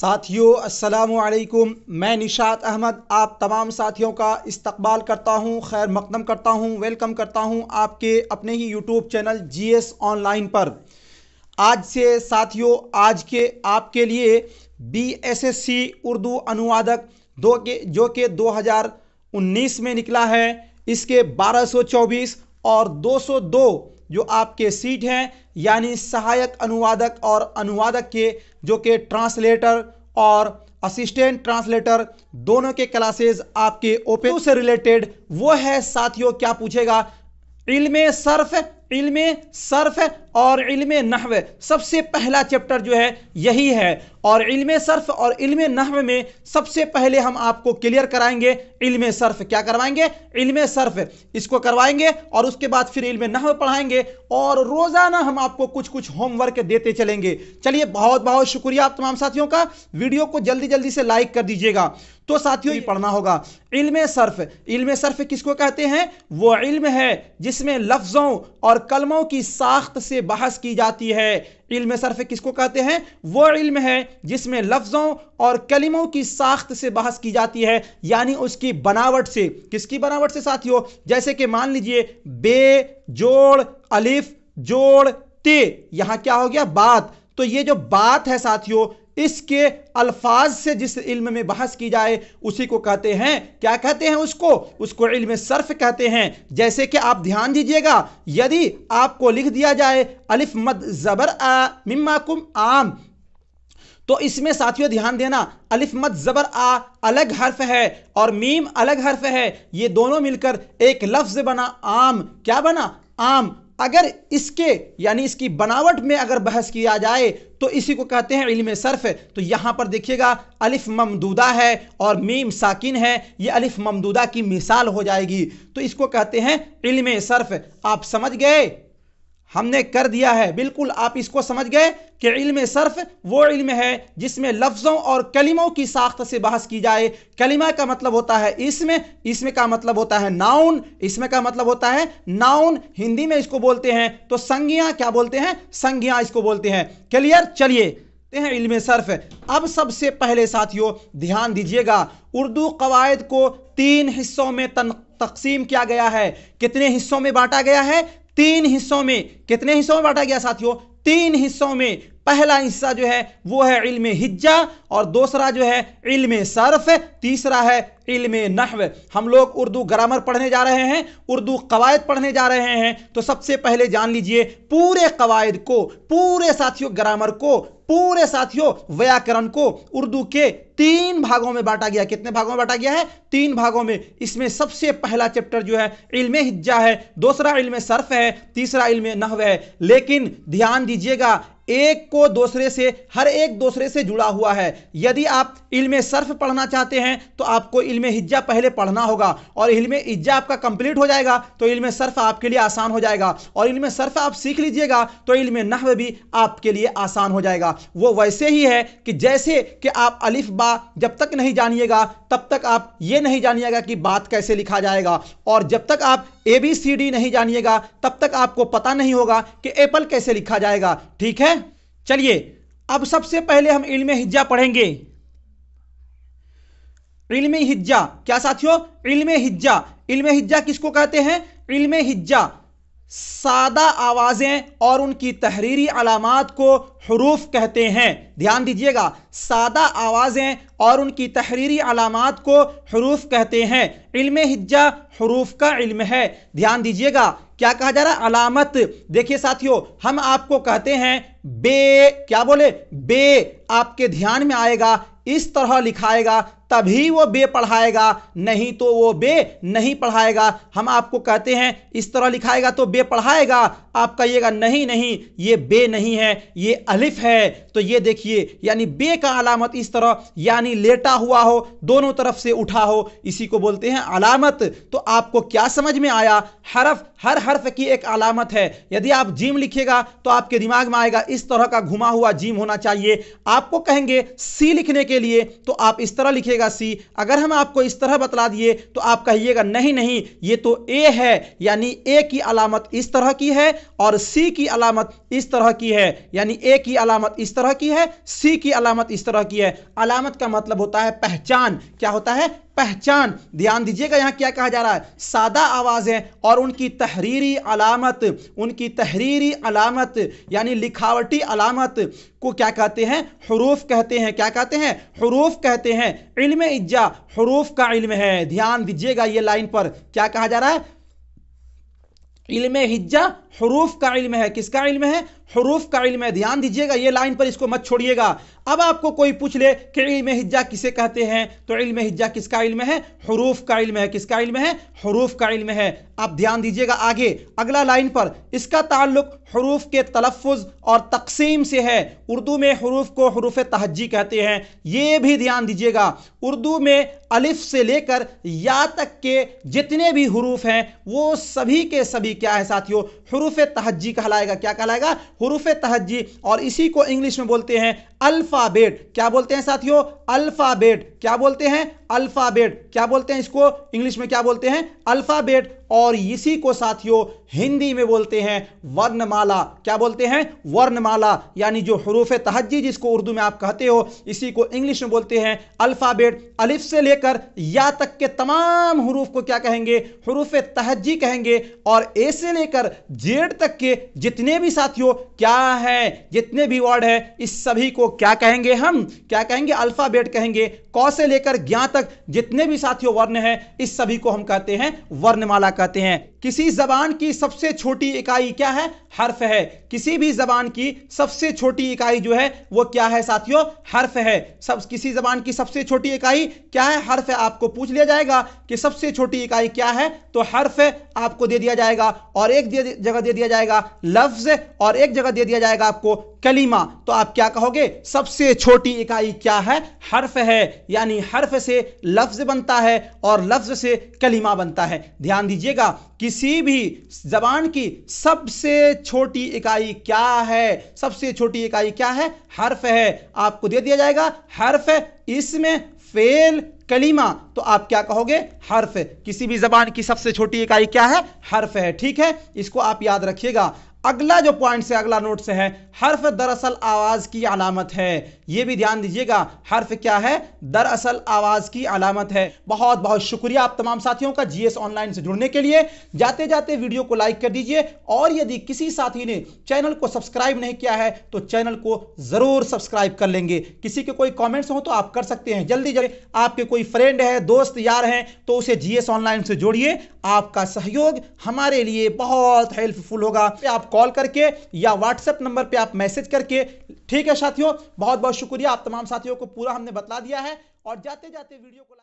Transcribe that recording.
साथियों अस्सलामु अलैकुम। मैं निशात अहमद आप तमाम साथियों का इस्तकबाल करता हूं, खैर मकदम करता हूं, वेलकम करता हूं आपके अपने ही यूट्यूब चैनल जीएस ऑनलाइन पर। आज से साथियों आज के आपके लिए बीएसएससी उर्दू अनुवादक जो कि 2019 में निकला है, इसके 1224 और 202 जो आपके सीट हैं, यानी सहायक अनुवादक और अनुवादक के जो कि ट्रांसलेटर और असिस्टेंट ट्रांसलेटर दोनों के क्लासेस आपके ओपन से रिलेटेड वो है साथियों। क्या पूछेगा? इल्मे सर्फ और इल्मे नहव। सबसे पहला चैप्टर जो है यही है, और इल्मे सर्फ और इल्मे नहव में सबसे पहले हम आपको क्लियर कराएंगे इल्मे सर्फ। क्या करवाएंगे? इल्मे सर्फ इसको करवाएंगे, और उसके बाद फिर इल्मे नहव पढ़ाएंगे, और रोजाना हम आपको कुछ कुछ होमवर्क देते चलेंगे। चलिए, बहुत बहुत शुक्रिया आप तमाम साथियों का। वीडियो को जल्दी जल्दी से लाइक कर दीजिएगा। तो साथियों, ये पढ़ना होगा इल्मे सर्फ। इल्मे सर्फ किसको कहते हैं? वो इल्म है जिसमें लफ्जों और कलमों की साख्त से बहस की जाती है। इल्मे सर्फ किसको कहते हैं? वो इल्म है जिसमें लफ्जों और कलिमों की साख्त से बहस की जाती है, यानी उसकी बनावट से। किसकी बनावट से साथियों? जैसे कि मान लीजिए बे जोड़ अलिफ जोड़ ते, यहां क्या हो गया? बात। तो ये जो बात है साथियों, इसके अल्फाज से जिस इल्म में बहस की जाए उसी को कहते हैं, क्या कहते हैं? उसको इल्म सर्फ कहते हैं। जैसे कि आप ध्यान दीजिएगा, यदि आपको लिख दिया जाए अलिफ मद जबर आ मिम्माकुम आम, तो इसमें साथियों ध्यान देना, अलिफ मद जबर आ अलग हर्फ है और मीम अलग हर्फ है, ये दोनों मिलकर एक लफ्ज बना आम। क्या बना? आम। अगर इसके यानी इसकी बनावट में अगर बहस किया जाए तो इसी को कहते हैं इल्मे सर्फ। तो यहां पर देखिएगा, अलिफ ममदूदा है और मीम साकिन है, ये अलिफ ममदूदा की मिसाल हो जाएगी। तो इसको कहते हैं इल्मे सर्फ। आप समझ गए? हमने कर दिया है, बिल्कुल आप इसको समझ गए कि इल्मे सर्फ वो इल्म है जिसमें लफ्जों और कलिमों की साख्त से बहस की जाए। कलिमा का मतलब होता है इसमें का मतलब होता है नाउन, इसमें का मतलब होता है नाउन, हिंदी में इसको बोलते हैं तो संज्ञा। क्या बोलते हैं? संज्ञा इसको बोलते हैं। क्लियर? चलिए हैं इल्मे सर्फ। अब सबसे पहले साथियों ध्यान दीजिएगा, उर्दू कवायद को 3 हिस्सों में तकसीम किया गया है। कितने हिस्सों में बांटा गया है? 3 हिस्सों में। कितने हिस्सों में बांटा गया साथियों? 3 हिस्सों में। पहला हिस्सा जो है वो है इल्मे हिज्जा, और दूसरा जो है इल्मे सर्फ, तीसरा है इल्मे नहव। हम लोग उर्दू ग्रामर पढ़ने जा रहे हैं, उर्दू कवायद पढ़ने जा रहे हैं। तो सबसे पहले जान लीजिए, पूरे कवायद को, पूरे साथियों ग्रामर को, पूरे साथियों व्याकरण को उर्दू के 3 भागों में बांटा गया। कितने भागों में बांटा गया है? 3 भागों में। इसमें सबसे पहला चैप्टर जो है इल्मे हिज्जा है, दूसरा इल्मे सर्फ है, तीसरा इल्मे नहव है। लेकिन ध्यान दीजिएगा, एक को दूसरे से, हर एक दूसरे से जुड़ा हुआ है। यदि आप इल्मे सर्फ पढ़ना चाहते हैं तो आपको इल्मे हिज्जा पहले पढ़ना होगा, और इल्मे हिज्जा आपका कंप्लीट हो जाएगा तो इल्मे सर्फ आपके लिए आसान हो जाएगा, और इल्मे सर्फ आप सीख लीजिएगा तो इल्मे नहव भी आपके लिए आसान हो जाएगा। वो वैसे ही है कि जैसे कि आप अलिफ बा जब तक नहीं जानिएगा तब तक आप ये नहीं जानिएगा कि बात कैसे लिखा जाएगा, और जब तक आप ABCD नहीं जानिएगा तब तक आपको पता नहीं होगा कि एप्पल कैसे लिखा जाएगा। ठीक है? चलिए, अब सबसे पहले हम इल्मे हिज्जा पढ़ेंगे। इल्मे हिज्जा क्या साथियों? इल्मे हिज्जा। इल्मे हिज्जा किसको कहते हैं? इल्मे हिज्जा सादा आवाजें और उनकी तहरीरी अलामात को हुरूफ कहते हैं। ध्यान दीजिएगा, सादा आवाजें और उनकी तहरीरी अलामात को हुरूफ कहते हैं। इल्मे हिज्जा हुरूफ का इल्म है। ध्यान दीजिएगा, क्या कहा जा रहा है? अलामत। देखिए साथियों, हम आपको कहते हैं बे, क्या बोले? बे आपके ध्यान में आएगा, इस तरह लिखाएगा तभी वो बे पढ़ाएगा, नहीं तो वो बे नहीं पढ़ाएगा। हम आपको कहते हैं इस तरह लिखाएगा तो बे पढ़ाएगा, आप कहिएगा नहीं नहीं ये बे नहीं है, ये अलिफ है। तो ये देखिए, यानी बे का अलामत इस तरह, यानी लेटा हुआ हो, दोनों तरफ से उठा हो, इसी को बोलते हैं अलामत। तो आपको क्या समझ में आया? हरफ, हर हर्फ की एक अलामत है। यदि आप जीम लिखिएगा तो आपके दिमाग में आएगा इस तरह का घुमा हुआ जीम होना चाहिए। आपको कहेंगे सी लिखने के लिए तो आप इस तरह लिखिएगा, दीजिएगा सी। अगर हम आपको इस तरह बतला दिए तो आप कहिएगा नहीं नहीं ये तो ए है, यानी ए की अलामत इस तरह की है और सी की अलामत इस तरह की है, यानी ए की अलामत इस तरह की है, सी की अलामत इस तरह की है। अलामत का मतलब होता है पहचान। क्या होता है? पहचान। ध्यान दीजिएगा यहां क्या कहा जा रहा है, सादा आवाज है और उनकी तहरीरी अलामत यानी लिखावटी अलामत को क्या कहते हैं? हुरूफ कहते हैं। क्या कहते हैं? हुरूफ कहते हैं। इल्म इज्जा हुरूफ का इल्म है। ध्यान दीजिएगा ये लाइन पर क्या कहा जा रहा है, इल्म हिज्जा हुरूफ का इल्म है। किसका इल्म है? हुरूफ का इल्म है। ध्यान दीजिएगा ये लाइन पर, इसको मत छोड़िएगा। अब आपको कोई पूछ ले कि इल्म हिज्जा किसे कहते हैं, तो इल्म हिज्जा किसका इल्म है? हुरूफ का इल्म है। किसका इल्म है? हुरूफ का इल्म है। अब ध्यान दीजिएगा आगे अगला लाइन पर, इसका ताल्लुक हुरूफ के तलफ़्फ़ुज़ और तक़सीम से है। उर्दू में हुरूफ को हुरूफ तहज्जी कहते हैं। ये भी ध्यान दीजिएगा, उर्दू में अलिफ से लेकर या तक के जितने भी हुरूफ हैं वो सभी के सभी क्या है साथियों? हुरूफ तहज्जी कहलाएगा। क्या कहलाएगा? हुरूफ तहज्जी। और इसी को इंग्लिश में बोलते हैं अल्फाबेट। क्या बोलते हैं साथियों? अल्फाबेट। क्या बोलते हैं? अल्फाबेट। क्या बोलते हैं इसको? इंग्लिश में क्या बोलते हैं? अल्फाबेट। और इसी को साथियों हिंदी में बोलते हैं वर्णमाला। क्या बोलते हैं? वर्णमाला। यानी जो हुरूफ तहज्जी जिसको उर्दू में आप कहते हो, इसी को इंग्लिश में बोलते हैं अल्फाबेट। अलिफ से लेकर या तक के तमाम हुरूफ को क्या कहेंगे? हुरूफ तहज्जी कहेंगे। और ए से लेकर जेड तक के जितने भी साथियों क्या है, जितने भी वर्ड है, इस सभी को क्या कहेंगे? हम क्या कहेंगे? अल्फाबेट कहेंगे। क से लेकर ज्ञ तक जितने भी साथियों वर्ण है, इस सभी को हम कहते हैं वर्णमाला कहते हैं। किसी जबान की सबसे छोटी इकाई क्या है? हर्फ है। किसी भी जबान की सबसे छोटी इकाई जो है वो क्या है साथियों? हर्फ है। किसी जबान की सबसे छोटी इकाई क्या है? हर्फ है। आपको पूछ लिया जाएगा कि सबसे छोटी इकाई क्या है, तो हर्फ आपको दे दिया जाएगा। और एक जगह दे दिया जाएगा लफ्ज और एक जगह दे दिया जाएगा आपको कलीमा। तो आप क्या कहोगे? सबसे छोटी इकाई क्या है? हर्फ है। यानी हर्फ से लफ्ज बनता है और लफ्ज से कलीमा बनता है। ध्यान दीजिएगा, किसी भी जबान की सबसे छोटी इकाई क्या है? सबसे छोटी इकाई क्या है? हर्फ है। आपको दे दिया जाएगा हर्फ, इसमें फेल कलीमा, तो आप क्या कहोगे? हर्फ। किसी भी जबान की सबसे छोटी इकाई क्या है? हर्फ है। ठीक है, इसको आप याद रखिएगा। अगला जो पॉइंट है, अगला नोट से है, हर्फ दरअसल आवाज की अलामत है। यह भी ध्यान दीजिएगा, हर्फ क्या है? दरअसल आवाज की अलामत है। बहुत बहुत शुक्रिया आप तमाम साथियों का जीएस ऑनलाइन से जुड़ने के लिए। जाते जाते वीडियो को लाइक कर दीजिए और यदि किसी साथी ने चैनल को सब्सक्राइब नहीं किया है तो चैनल को जरूर सब्सक्राइब कर लेंगे। किसी के कोई कॉमेंट्स हो तो आप कर सकते हैं। जल्दी जल्दी आपके कोई फ्रेंड है, दोस्त यार हैं, तो उसे जीएस ऑनलाइन से जोड़िए। आपका सहयोग हमारे लिए बहुत हेल्पफुल होगा। आप कॉल करके या व्हाट्सएप नंबर पे आप मैसेज करके। ठीक है साथियों, बहुत बहुत शुक्रिया आप तमाम साथियों को, पूरा हमने बतला दिया है। और जाते जाते वीडियो को